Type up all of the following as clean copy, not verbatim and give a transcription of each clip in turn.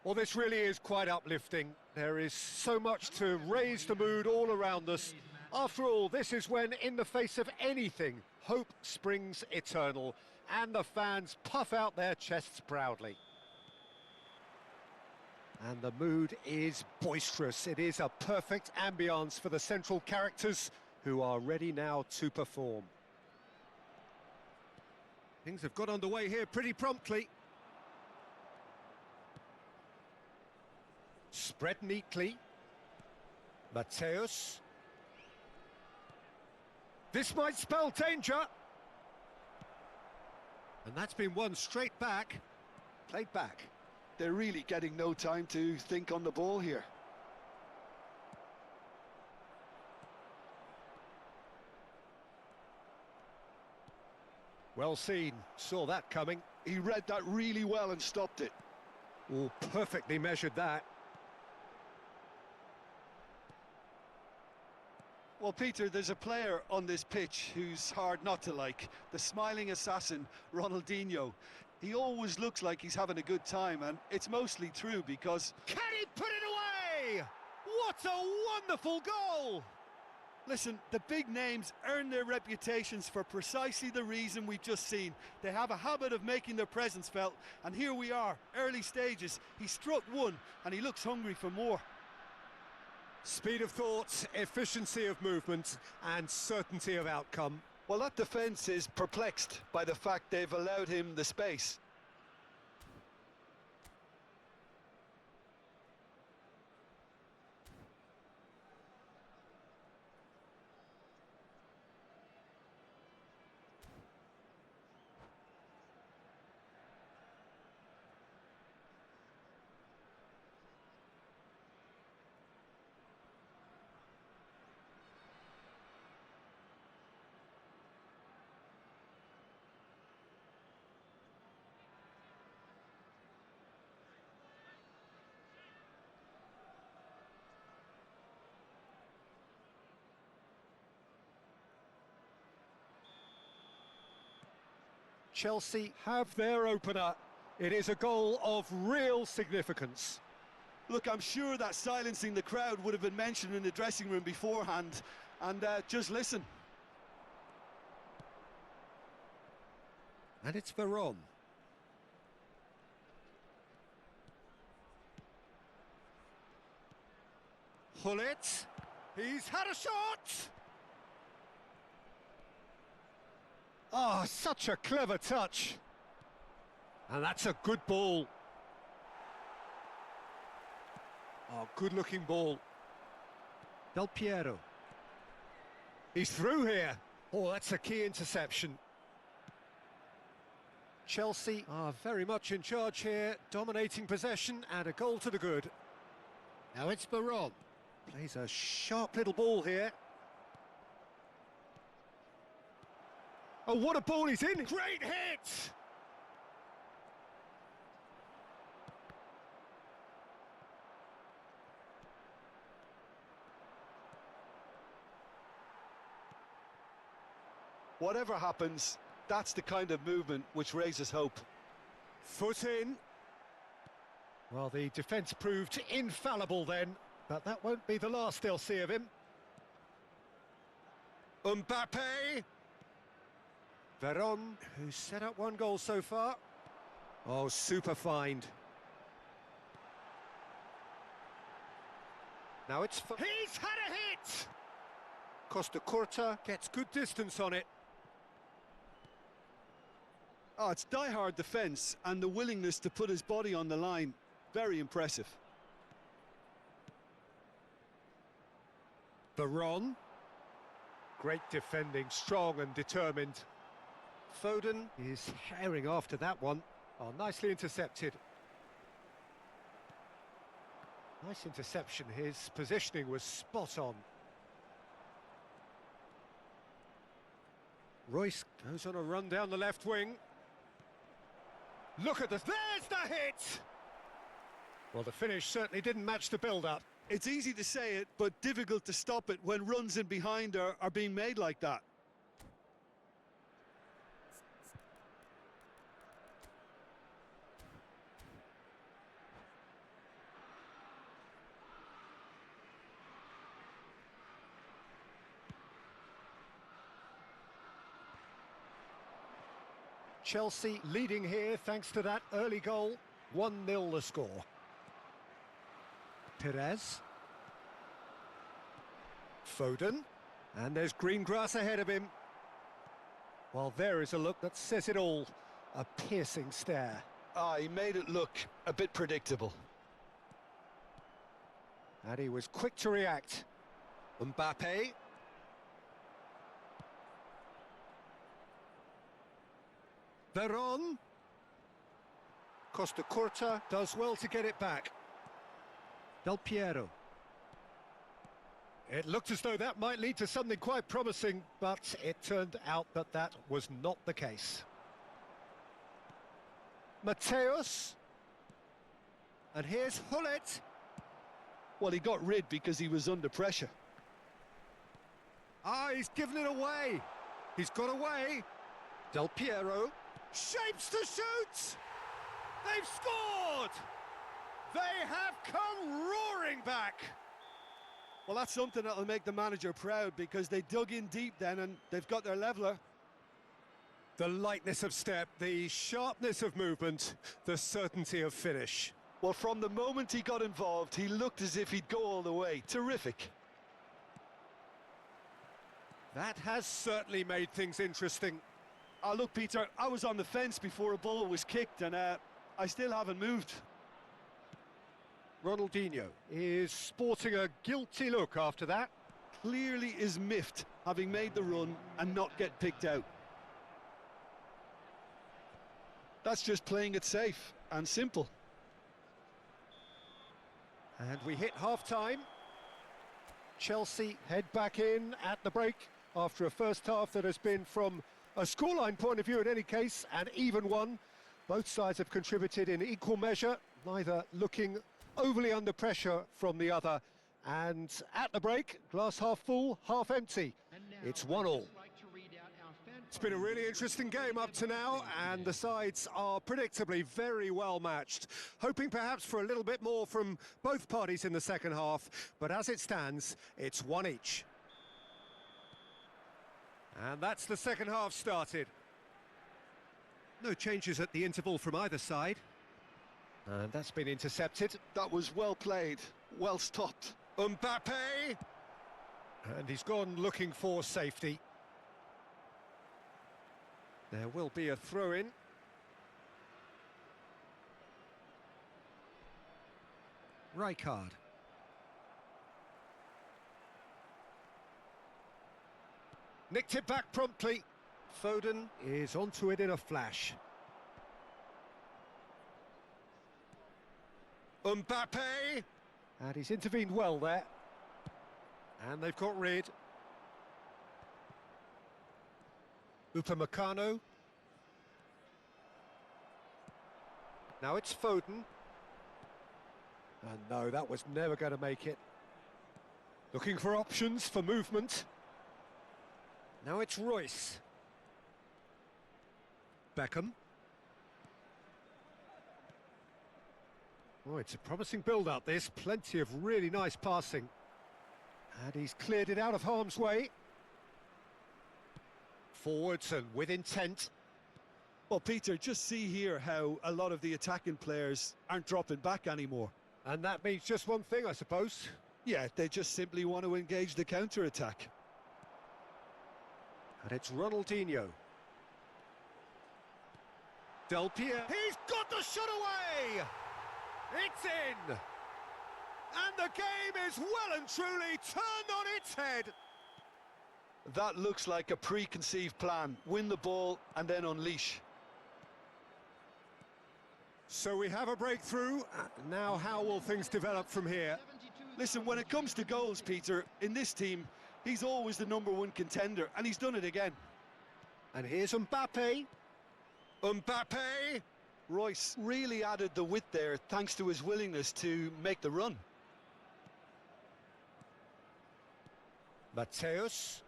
Well, this really is quite uplifting. There is so much to raise the mood all around us. After all, this is when, in the face of anything, hope springs eternal, and the fans puff out their chests proudly. And the mood is boisterous. It is a perfect ambience for the central characters, who are ready now to perform. Things have got underway here pretty promptly. Spread neatly. Mateus. This might spell danger. And that's been won straight back. Played back. They're really getting no time to think on the ball here. Well seen. Saw that coming. He read that really well and stopped it. Oh, perfectly measured that. Well, Peter, there's a player on this pitch who's hard not to like. The smiling assassin, Ronaldinho. He always looks like he's having a good time, and it's mostly true because... Can he put it away? What a wonderful goal! Listen, the big names earn their reputations for precisely the reason we've just seen. They have a habit of making their presence felt, and here we are, early stages. He struck one, and he looks hungry for more. Speed of thought, efficiency of movement, and certainty of outcome. Well, that defence is perplexed by the fact they've allowed him the space. Chelsea have their opener. It is a goal of real significance. Look, I'm sure that silencing the crowd would have been mentioned in the dressing room beforehand. And just listen. And it's Veron. Hullet. He's had a shot! Oh, such a clever touch. And that's a good ball. Oh, good-looking ball. Del Piero. He's through here. Oh, that's a key interception. Chelsea are very much in charge here, dominating possession and a goal to the good. Now it's Veron. Plays a sharp little ball here. Oh, what a ball he's in! Great hit! Whatever happens, that's the kind of movement which raises hope. Foot in. Well, the defence proved infallible then, but that won't be the last they'll see of him. Mbappe! Veron, who's set up one goal so far. Oh, super find. Now it's... He's had a hit! Costa Curta gets good distance on it. Oh, it's die-hard defence and the willingness to put his body on the line. Very impressive. Veron. Great defending, strong and determined. Foden is herring after that one. Oh, nicely intercepted. Nice interception. His positioning was spot on. Royce goes on a run down the left wing. Look at this. There's the hit! Well, the finish certainly didn't match the build-up. It's easy to say it, but difficult to stop it when runs in behind are being made like that. Chelsea leading here thanks to that early goal. 1-0 the score. Perez. Foden. And there's green grass ahead of him. Well, there is a look that says it all. A piercing stare. Ah, he made it look a bit predictable. And he was quick to react. Mbappe. Veron. Costa Curta does well to get it back. Del Piero. It looked as though that might lead to something quite promising, but it turned out that that was not the case. Mateus. And here's Hullet. Well, he got rid because he was under pressure. Ah, he's given it away. He's got away. Del Piero. Shapes to shoot! They've scored! They have come roaring back! Well, that's something that'll make the manager proud because they dug in deep then and they've got their leveller. The lightness of step, the sharpness of movement, the certainty of finish. Well, from the moment he got involved, he looked as if he'd go all the way. Terrific. That has certainly made things interesting. Oh, look, Peter, I was on the fence before a ball was kicked and I still haven't moved. Ronaldinho is sporting a guilty look after that. Clearly is miffed, having made the run and not get picked out. That's just playing it safe and simple. And we hit half-time. Chelsea head back in at the break after a first half that has been, from a scoreline point of view in any case, an even one. Both sides have contributed in equal measure, neither looking overly under pressure from the other. And at the break, glass half full, half empty. It's 1-1. It's been a really interesting game up to now, and the sides are predictably very well matched. Hoping perhaps for a little bit more from both parties in the second half, but as it stands, it's one each. And that's the second half started. No changes at the interval from either side. And that's been intercepted. That was well played, well stopped. Mbappe! And he's gone looking for safety. There will be a throw-in. Rijkaard. Nicked it back promptly. Foden is onto it in a flash. Mbappe! And he's intervened well there. And they've got rid. Upamecano. Now it's Foden. And no, that was never going to make it. Looking for options for movement. Now it's Royce. Beckham. Oh, it's a promising build-up, this. Plenty of really nice passing. And he's cleared it out of harm's way. Forwards and with intent. Well, Peter, just see here how a lot of the attacking players aren't dropping back anymore. And that means just one thing, I suppose. Yeah, they just simply want to engage the counter-attack. And it's Ronaldinho. Del Piero. He's got the shot away! It's in! And the game is well and truly turned on its head. That looks like a preconceived plan. Win the ball and then unleash. So we have a breakthrough. Now how will things develop from here? Listen, when it comes to goals, Peter, in this team, he's always the #1 contender, and he's done it again. And here's Mbappe. Mbappe! Royce really added the width there thanks to his willingness to make the run. Mateus.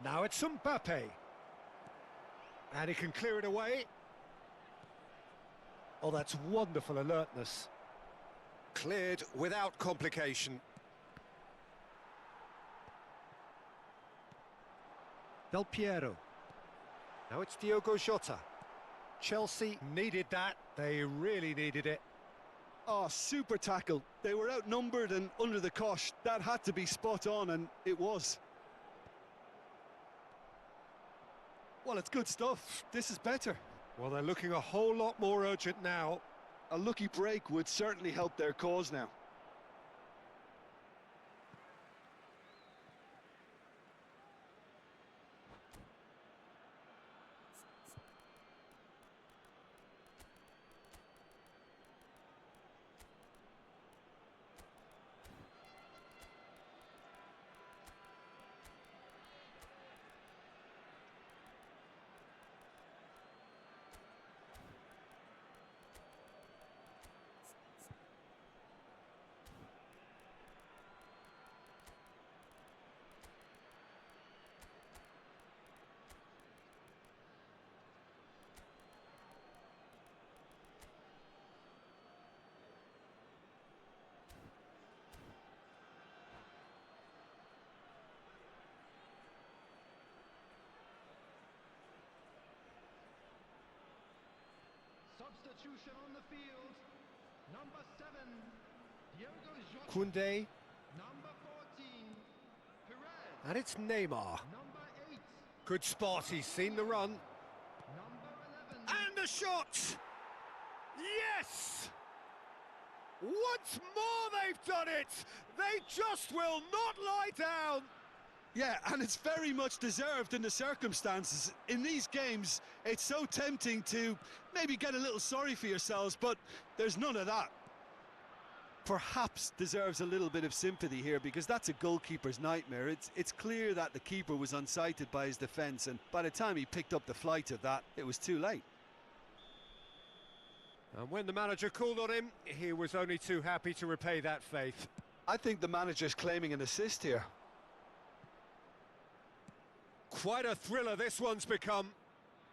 Now it's Mbappe. And he can clear it away. Oh, that's wonderful alertness. Cleared without complication. Del Piero. Now it's Diogo Jota. Chelsea needed that. They really needed it. Oh, super tackle. They were outnumbered and under the cosh. That had to be spot on, and it was. Well, it's good stuff. This is better. Well, they're looking a whole lot more urgent now. A lucky break would certainly help their cause now. Substitution on the field. Number 7, Diogo Jota. Koundé. Number 14, Perez. And it's Neymar. Number 8, Good spot, he's seen the run. number 11. And the shot! Yes! Once more they've done it! They just will not lie down! Yeah, and it's very much deserved in the circumstances. In these games, it's so tempting to maybe get a little sorry for yourselves, but there's none of that. Perhaps deserves a little bit of sympathy here, because that's a goalkeeper's nightmare. It's clear that the keeper was unsighted by his defence, and by the time he picked up the flight of that, it was too late. And when the manager called on him, he was only too happy to repay that faith. I think the manager's claiming an assist here. Quite a thriller this one's become.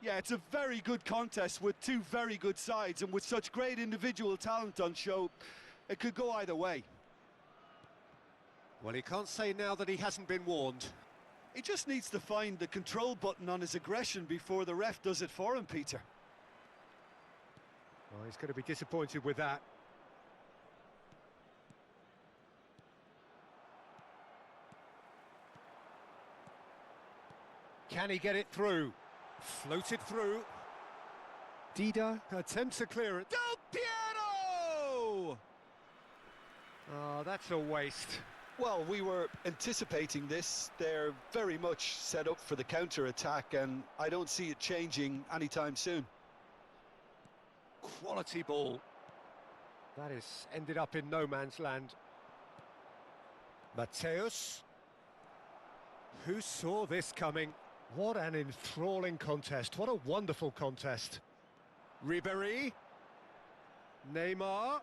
Yeah, it's a very good contest with two very good sides, and with such great individual talent on show, it could go either way. Well, he can't say now that he hasn't been warned. He just needs to find the control button on his aggression before the ref does it for him, Peter. Oh, he's going to be disappointed with that. Can he get it through? Floated through. Dida attempts a clearance. Del Piero! Oh, that's a waste. Well, we were anticipating this. They're very much set up for the counter-attack, and I don't see it changing anytime soon. Quality ball. That is ended up in no man's land. Mateus. Who saw this coming? What an enthralling contest. What a wonderful contest. Ribéry. Neymar.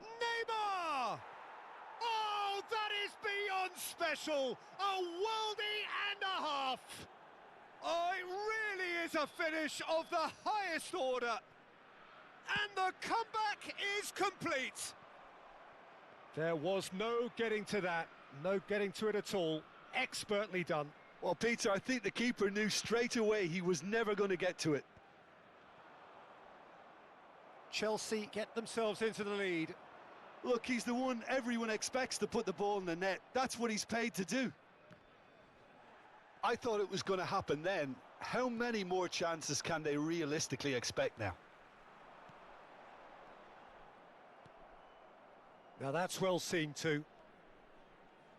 Neymar! Oh, that is beyond special. A worldie and a half. Oh, it really is a finish of the highest order. And the comeback is complete. There was no getting to that. No getting to it at all. Expertly done. Well, Peter, I think the keeper knew straight away he was never going to get to it. Chelsea get themselves into the lead. Look, he's the one everyone expects to put the ball in the net. That's what he's paid to do. I thought it was going to happen then. How many more chances can they realistically expect now? Now that's well seen too.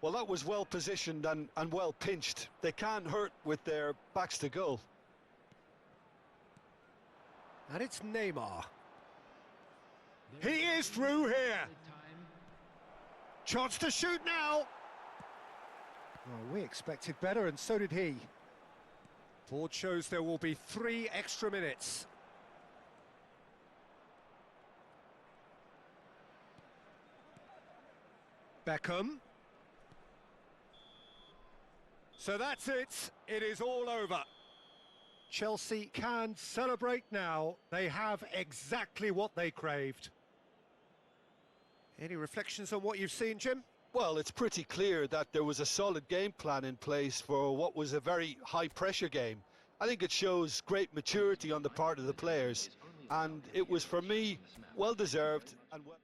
Well, that was well positioned and well pinched. They can't hurt with their backs to goal. And it's Neymar. He is through here. Chance to shoot now. Well, we expected better, and so did he. Board shows there will be 3 extra minutes. Beckham. So that's it. It is all over. Chelsea can celebrate now. They have exactly what they craved. Any reflections on what you've seen, Jim? Well, it's pretty clear that there was a solid game plan in place for what was a very high-pressure game. I think it shows great maturity on the part of the players, and it was, for me, well deserved and well